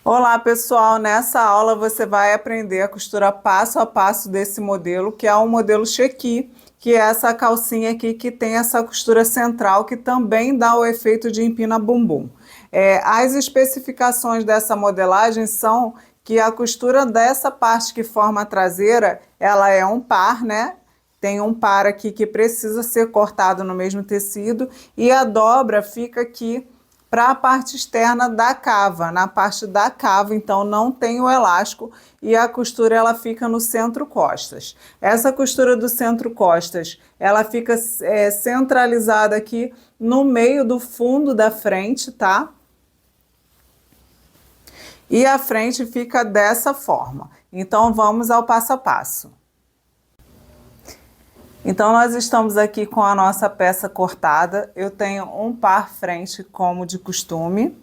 Olá pessoal, nessa aula você vai aprender a costura passo a passo desse modelo, que é o modelo Chequi, que é essa calcinha aqui que tem essa costura central, que também dá o efeito de empina bumbum. As especificações dessa modelagem são que a costura dessa parte que forma a traseira, ela é um par, né? Tem um par aqui que precisa ser cortado no mesmo tecido e a dobra fica aqui para a parte externa da cava, na parte da cava, então não tem o elástico e a costura ela fica no centro costas. Essa costura do centro costas, ela fica centralizada aqui no meio do fundo da frente, tá? E a frente fica dessa forma. Então vamos ao passo a passo. Então nós estamos aqui com a nossa peça cortada. Eu tenho um par frente como de costume,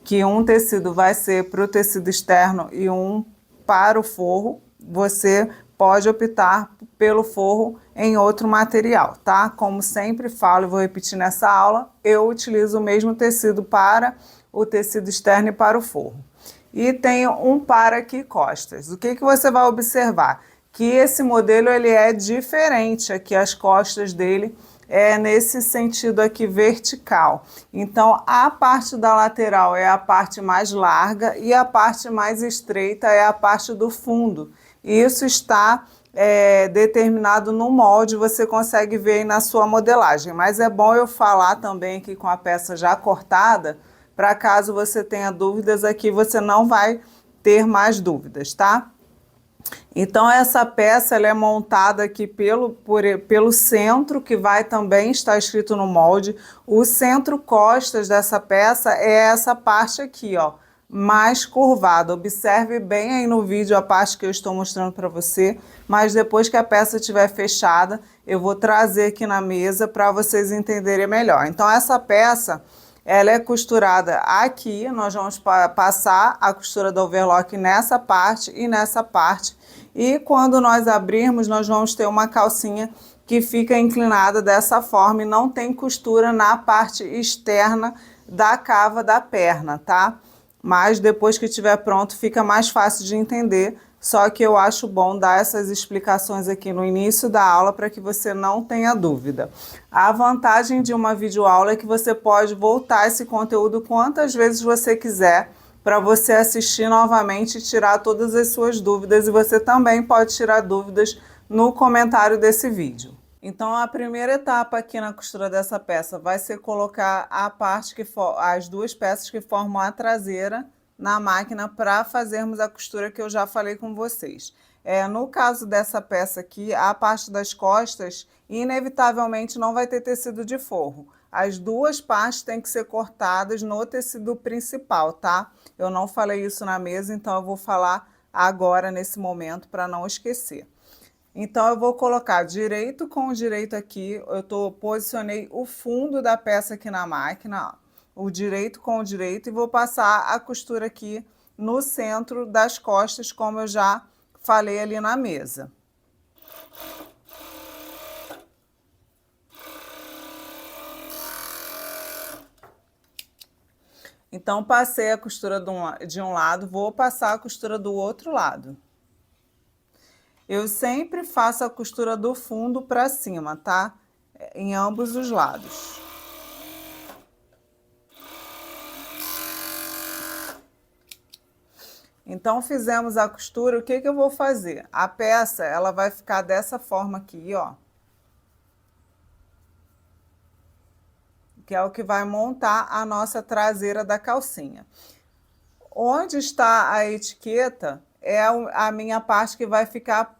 que um tecido vai ser para o tecido externo e um para o forro. Você pode optar pelo forro em outro material, tá? Como sempre falo e vou repetir nessa aula, eu utilizo o mesmo tecido para o tecido externo e para o forro. E tenho um par aqui costas. O que você vai observar? Que esse modelo ele é diferente aqui, as costas dele é nesse sentido aqui vertical. Então a parte da lateral é a parte mais larga e a parte mais estreita é a parte do fundo. Isso está determinado no molde, você consegue ver aí na sua modelagem. Mas é bom eu falar também aqui com a peça já cortada, para caso você tenha dúvidas aqui, você não vai ter mais dúvidas, tá? Então essa peça ela é montada aqui pelo centro, que vai também estar escrito no molde. O centro costas dessa peça é essa parte aqui, ó, mais curvada. Observe bem aí no vídeo a parte que eu estou mostrando para você, mas depois que a peça estiver fechada, eu vou trazer aqui na mesa para vocês entenderem melhor. Então essa peça ela é costurada aqui, nós vamos passar a costura do overlock nessa parte e nessa parte. E quando nós abrirmos, nós vamos ter uma calcinha que fica inclinada dessa forma e não tem costura na parte externa da cava da perna, tá? Mas depois que estiver pronto, fica mais fácil de entender. Só que eu acho bom dar essas explicações aqui no início da aula para que você não tenha dúvida. A vantagem de uma videoaula é que você pode voltar esse conteúdo quantas vezes você quiser para você assistir novamente e tirar todas as suas dúvidas. E você também pode tirar dúvidas no comentário desse vídeo. Então a primeira etapa aqui na costura dessa peça vai ser colocar a parte as duas peças que formam a traseira na máquina para fazermos a costura que eu já falei com vocês. No caso dessa peça aqui, a parte das costas, inevitavelmente não vai ter tecido de forro. As duas partes têm que ser cortadas no tecido principal, tá? Eu não falei isso na mesa, então eu vou falar agora, nesse momento, para não esquecer. Então eu vou colocar direito com direito aqui, posicionei o fundo da peça aqui na máquina, o direito com o direito, e vou passar a costura aqui no centro das costas, como eu já falei ali na mesa. Então passei a costura de um lado, vou passar a costura do outro lado. Eu sempre faço a costura do fundo para cima, tá? Em ambos os lados. Então fizemos a costura, o que eu vou fazer? A peça, ela vai ficar dessa forma aqui, ó. Que é o que vai montar a nossa traseira da calcinha. Onde está a etiqueta é a minha parte que vai ficar,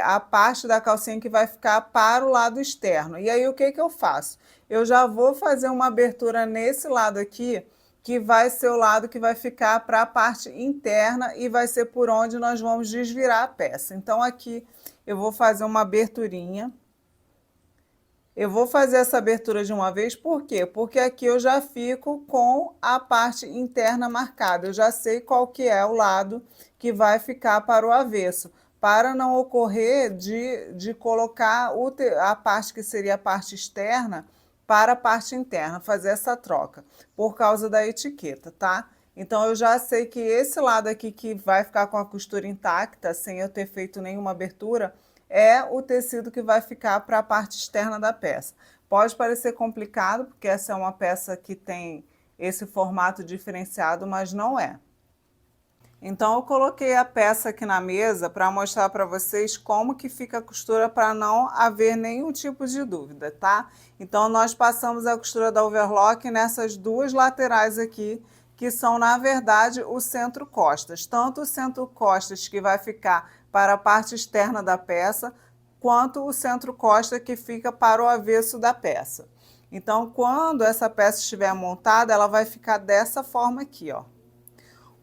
a parte da calcinha que vai ficar para o lado externo. E aí o que eu faço? Eu já vou fazer uma abertura nesse lado aqui, que vai ser o lado que vai ficar para a parte interna e vai ser por onde nós vamos desvirar a peça. Então aqui eu vou fazer uma aberturinha. Eu vou fazer essa abertura de uma vez, por quê? Porque aqui eu já fico com a parte interna marcada, eu já sei qual que é o lado que vai ficar para o avesso, para não ocorrer de colocar a parte que seria a parte externa para a parte interna, fazer essa troca, por causa da etiqueta, tá? Então eu já sei que esse lado aqui que vai ficar com a costura intacta, sem eu ter feito nenhuma abertura, é o tecido que vai ficar para a parte externa da peça. Pode parecer complicado, porque essa é uma peça que tem esse formato diferenciado, mas não é. Então eu coloquei a peça aqui na mesa para mostrar para vocês como que fica a costura para não haver nenhum tipo de dúvida, tá? Então nós passamos a costura da overlock nessas duas laterais aqui, que são na verdade o centro-costas. Tanto o centro-costas que vai ficar para a parte externa da peça, quanto o centro-costa que fica para o avesso da peça. Então quando essa peça estiver montada, ela vai ficar dessa forma aqui, ó.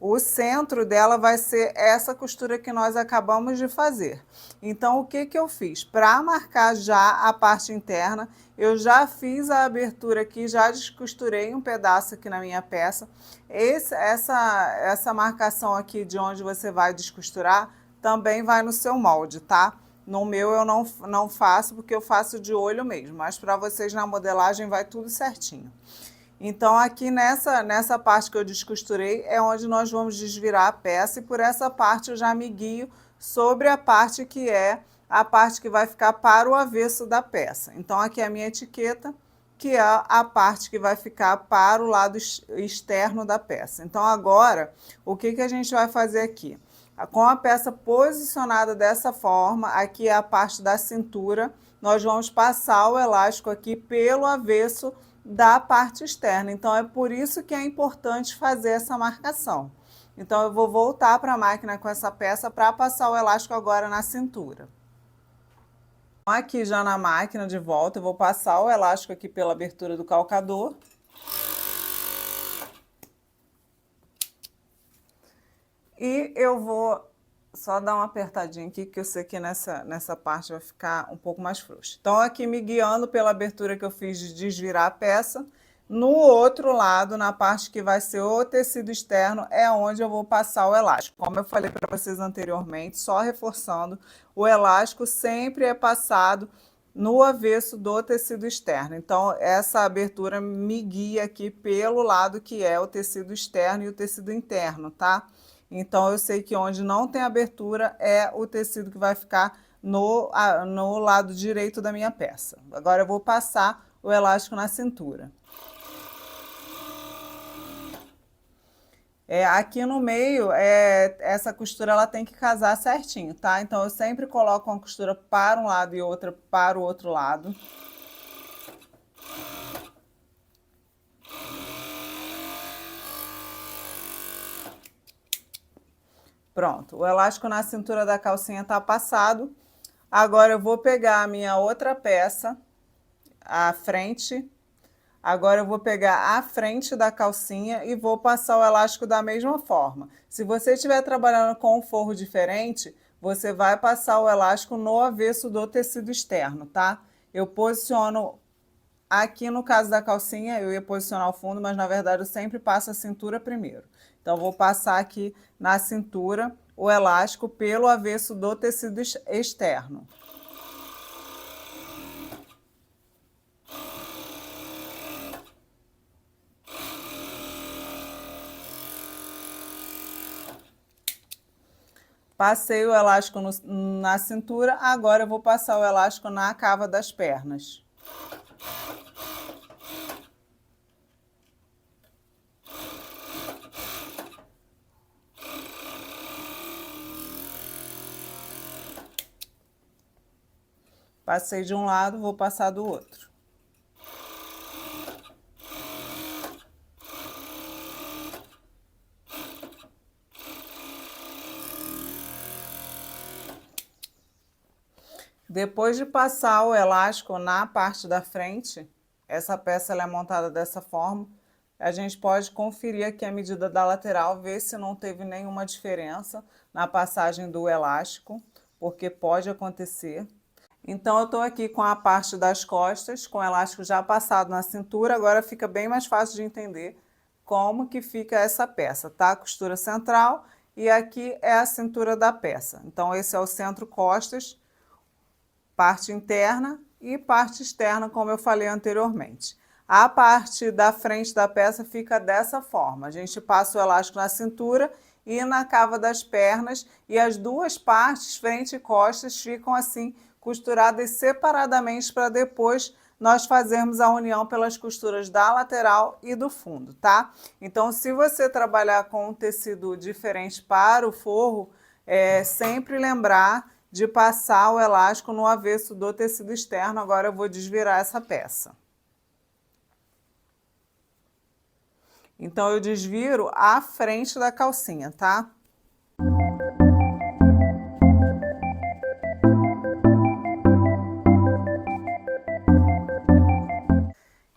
O centro dela vai ser essa costura que nós acabamos de fazer. Então, o que que eu fiz? Para marcar já a parte interna, eu já fiz a abertura aqui, já descosturei um pedaço aqui na minha peça. Essa marcação aqui de onde você vai descosturar também vai no seu molde, tá? No meu eu não faço, porque eu faço de olho mesmo, mas para vocês na modelagem vai tudo certinho. Então, aqui nessa parte que eu descosturei é onde nós vamos desvirar a peça, e por essa parte eu já me guio sobre a parte que é a parte que vai ficar para o avesso da peça. Então, aqui é a minha etiqueta, que é a parte que vai ficar para o lado externo da peça. Então, agora, o que que a gente vai fazer aqui? Com a peça posicionada dessa forma, aqui é a parte da cintura, nós vamos passar o elástico aqui pelo avesso da parte externa. Então, é por isso que é importante fazer essa marcação. Então, eu vou voltar para a máquina com essa peça para passar o elástico agora na cintura. Aqui já na máquina de volta, eu vou passar o elástico aqui pela abertura do calcador. E eu vou só dar uma apertadinha aqui, que eu sei que nessa parte vai ficar um pouco mais frouxo. Então, aqui me guiando pela abertura que eu fiz de desvirar a peça, no outro lado, na parte que vai ser o tecido externo, é onde eu vou passar o elástico. Como eu falei para vocês anteriormente, só reforçando, o elástico sempre é passado no avesso do tecido externo. Então, essa abertura me guia aqui pelo lado que é o tecido externo e o tecido interno, tá? Então, eu sei que onde não tem abertura é o tecido que vai ficar no lado direito da minha peça. Agora, eu vou passar o elástico na cintura. Aqui no meio, essa costura ela tem que casar certinho, tá? Então, eu sempre coloco uma costura para um lado e outra para o outro lado. Pronto, o elástico na cintura da calcinha tá passado. Agora eu vou pegar a minha outra peça, a frente. Agora eu vou pegar a frente da calcinha e vou passar o elástico da mesma forma. Se você estiver trabalhando com um forro diferente, você vai passar o elástico no avesso do tecido externo, tá? Eu posiciono aqui no caso da calcinha, eu ia posicionar o fundo, mas na verdade eu sempre passo a cintura primeiro. Então, vou passar aqui na cintura o elástico pelo avesso do tecido externo. Passei o elástico na cintura, agora eu vou passar o elástico na cava das pernas. Passei de um lado, vou passar do outro. Depois de passar o elástico na parte da frente, essa peça ela é montada dessa forma, a gente pode conferir aqui a medida da lateral, ver se não teve nenhuma diferença na passagem do elástico, porque pode acontecer. Então, eu estou aqui com a parte das costas, com o elástico já passado na cintura, agora fica bem mais fácil de entender como que fica essa peça, tá? Costura central e aqui é a cintura da peça. Então, esse é o centro-costas, parte interna e parte externa, como eu falei anteriormente. A parte da frente da peça fica dessa forma. A gente passa o elástico na cintura e na cava das pernas, e as duas partes, frente e costas, ficam assim costuradas separadamente para depois nós fazermos a união pelas costuras da lateral e do fundo, tá? Então, se você trabalhar com um tecido diferente para o forro, sempre lembrar de passar o elástico no avesso do tecido externo. Agora eu vou desvirar essa peça. Então, eu desviro a frente da calcinha, tá?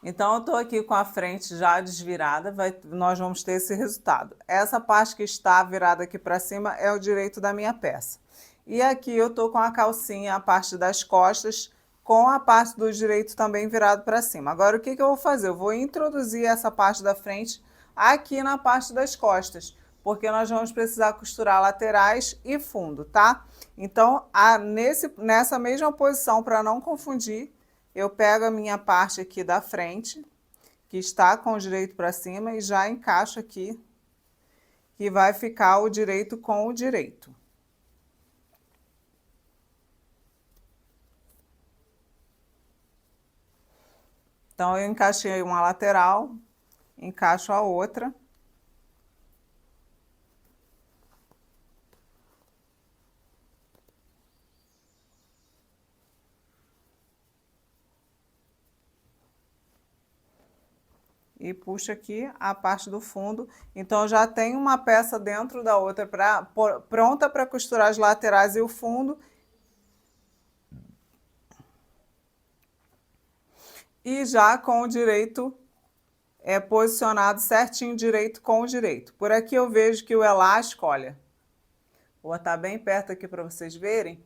Então, eu tô aqui com a frente já desvirada, nós vamos ter esse resultado. Essa parte que está virada aqui para cima é o direito da minha peça. E aqui eu tô com a calcinha, a parte das costas, com a parte do direito também virado para cima. Agora, o que eu vou fazer? Eu vou introduzir essa parte da frente aqui na parte das costas, porque nós vamos precisar costurar laterais e fundo, tá? Então, nessa mesma posição, para não confundir, eu pego a minha parte aqui da frente, que está com o direito para cima, e já encaixo aqui, que vai ficar o direito com o direito. Então, eu encaixei uma lateral, encaixo a outra. E puxo aqui a parte do fundo. Então, eu já tenho uma peça dentro da outra pronta para costurar as laterais e o fundo. E já com o direito posicionado certinho, direito com o direito. Por aqui eu vejo que o elástico, olha, vou botar bem perto aqui para vocês verem,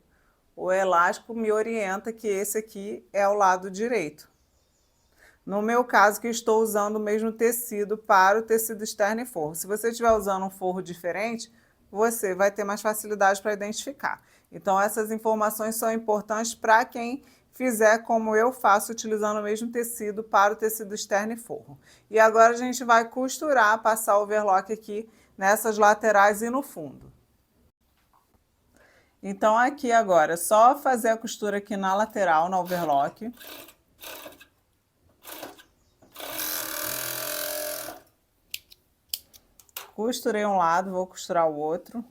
o elástico me orienta que esse aqui é o lado direito. No meu caso, que estou usando o mesmo tecido para o tecido externo e forro. Se você estiver usando um forro diferente, você vai ter mais facilidade para identificar. Então, essas informações são importantes para quem fizer como eu faço, utilizando o mesmo tecido para o tecido externo e forro. E agora a gente vai costurar, passar o overlock aqui nessas laterais e no fundo. Então, aqui agora, é só fazer a costura aqui na lateral, na overlock. Costurei um lado, vou costurar o outro.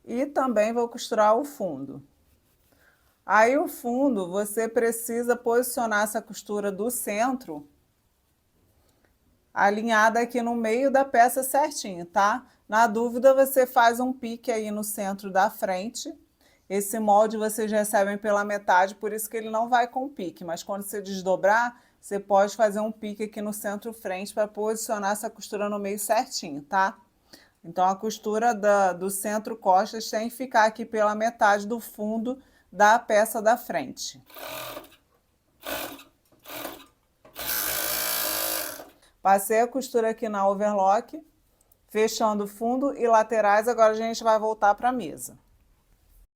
E também vou costurar o fundo. Aí o fundo, você precisa posicionar essa costura do centro alinhada aqui no meio da peça certinho, tá? Na dúvida, você faz um pique aí no centro da frente. Esse molde vocês recebem pela metade, por isso que ele não vai com pique. Mas quando você desdobrar, você pode fazer um pique aqui no centro frente para posicionar essa costura no meio certinho, tá? Então, a costura do centro costas tem que ficar aqui pela metade do fundo da peça da frente. Passei a costura aqui na overlock, fechando fundo e laterais. Agora a gente vai voltar para a mesa.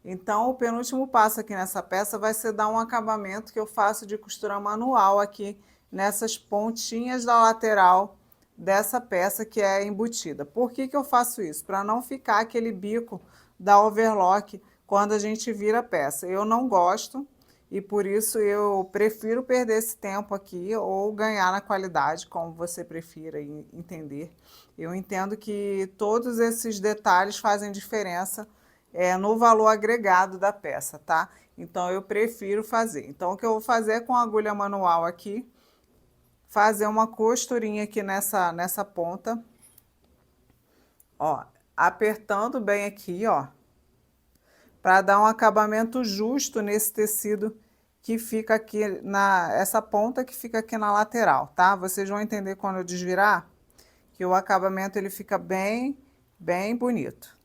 Então, o penúltimo passo aqui nessa peça vai ser dar um acabamento que eu faço de costura manual aqui nessas pontinhas da lateral dessa peça que é embutida. Por que eu faço isso? Para não ficar aquele bico da overlock quando a gente vira a peça. Eu não gosto e por isso eu prefiro perder esse tempo aqui ou ganhar na qualidade, como você prefira entender. Eu entendo que todos esses detalhes fazem diferença no valor agregado da peça, tá? Então, eu prefiro fazer. Então, o que eu vou fazer é com a agulha manual aqui, fazer uma costurinha aqui nessa ponta, ó, apertando bem aqui, ó, para dar um acabamento justo nesse tecido que fica aqui essa ponta que fica aqui na lateral, tá? Vocês vão entender quando eu desvirar que o acabamento ele fica bem bonito.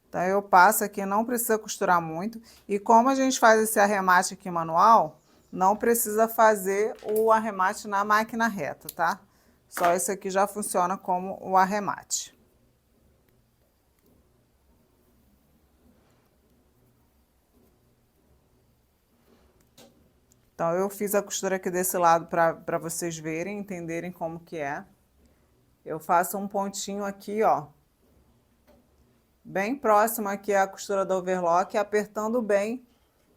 Então, eu passo aqui, não precisa costurar muito. E como a gente faz esse arremate aqui manual, não precisa fazer o arremate na máquina reta, tá? Só esse aqui já funciona como o arremate. Então, eu fiz a costura aqui desse lado para vocês verem, entenderem como que é. Eu faço um pontinho aqui, ó, bem próximo aqui à costura do overlock, apertando bem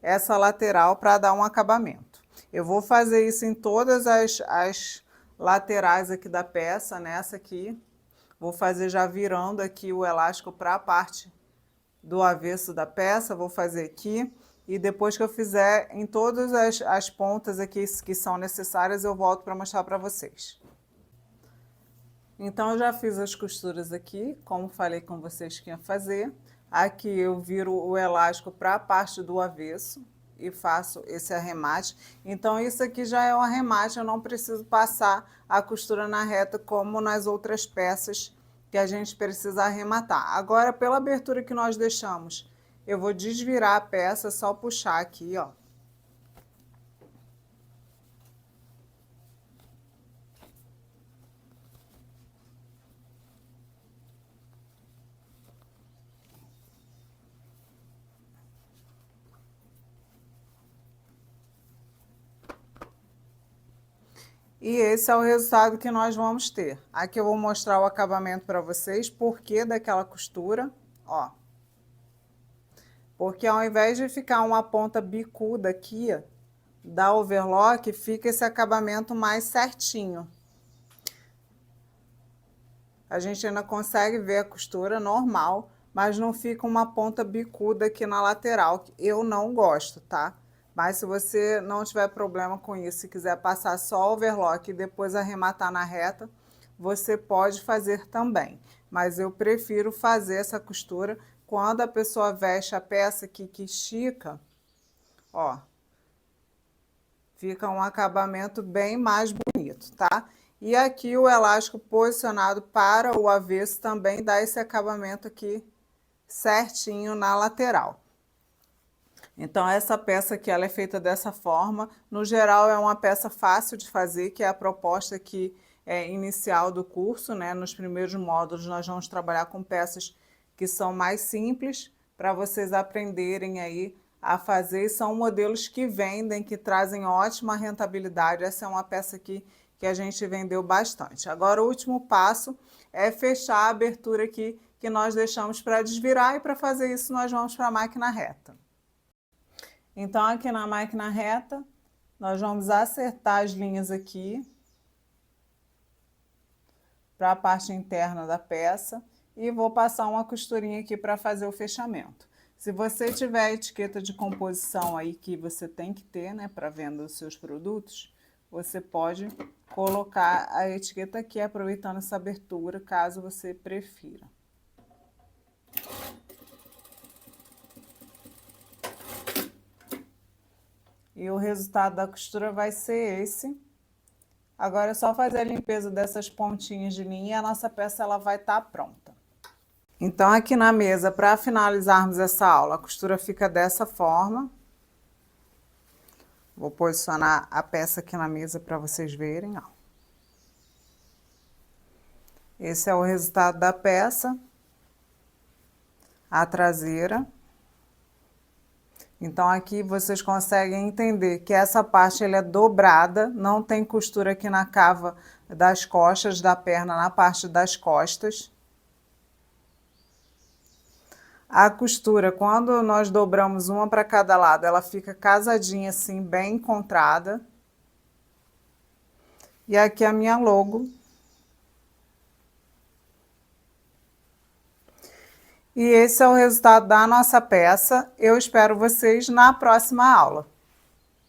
essa lateral para dar um acabamento. Eu vou fazer isso em todas as laterais aqui da peça, nessa aqui. Vou fazer já virando aqui o elástico para a parte do avesso da peça, vou fazer aqui. E depois que eu fizer em todas as pontas aqui que são necessárias, eu volto para mostrar para vocês. Então, eu já fiz as costuras aqui, como falei com vocês que ia fazer. Aqui eu viro o elástico para a parte do avesso e faço esse arremate. Então, isso aqui já é o arremate, eu não preciso passar a costura na reta como nas outras peças que a gente precisa arrematar. Agora, pela abertura que nós deixamos, eu vou desvirar a peça, só puxar aqui, ó. E esse é o resultado que nós vamos ter. Aqui eu vou mostrar o acabamento para vocês, porque daquela costura, ó. Porque ao invés de ficar uma ponta bicuda aqui, da overlock, fica esse acabamento mais certinho. A gente ainda consegue ver a costura normal, mas não fica uma ponta bicuda aqui na lateral, que eu não gosto, tá? Mas se você não tiver problema com isso, se quiser passar só overlock e depois arrematar na reta, você pode fazer também. Mas eu prefiro fazer essa costura quando a pessoa veste a peça aqui que estica, ó. Fica um acabamento bem mais bonito, tá? E aqui o elástico posicionado para o avesso também dá esse acabamento aqui certinho na lateral. Então, essa peça aqui, ela é feita dessa forma. No geral, é uma peça fácil de fazer, que é a proposta aqui inicial do curso, né? Nos primeiros módulos, nós vamos trabalhar com peças que são mais simples, para vocês aprenderem aí a fazer. São modelos que vendem, que trazem ótima rentabilidade. Essa é uma peça aqui que a gente vendeu bastante. Agora, o último passo é fechar a abertura aqui, que nós deixamos para desvirar, e para fazer isso, nós vamos para a máquina reta. Então, aqui na máquina reta, nós vamos acertar as linhas aqui para a parte interna da peça e vou passar uma costurinha aqui para fazer o fechamento. Se você tiver a etiqueta de composição aí que você tem que ter, né, para venda dos seus produtos, você pode colocar a etiqueta aqui, aproveitando essa abertura, caso você prefira. E o resultado da costura vai ser esse. Agora é só fazer a limpeza dessas pontinhas de linha e a nossa peça ela vai estar pronta. Então, aqui na mesa, para finalizarmos essa aula, a costura fica dessa forma. Vou posicionar a peça aqui na mesa para vocês verem, ó. Esse é o resultado da peça. A traseira. Então, aqui vocês conseguem entender que essa parte ela é dobrada, não tem costura aqui na cava das costas da perna, na parte das costas. A costura, quando nós dobramos uma para cada lado, ela fica casadinha assim, bem encontrada. E aqui a minha logo. E esse é o resultado da nossa peça. Eu espero vocês na próxima aula.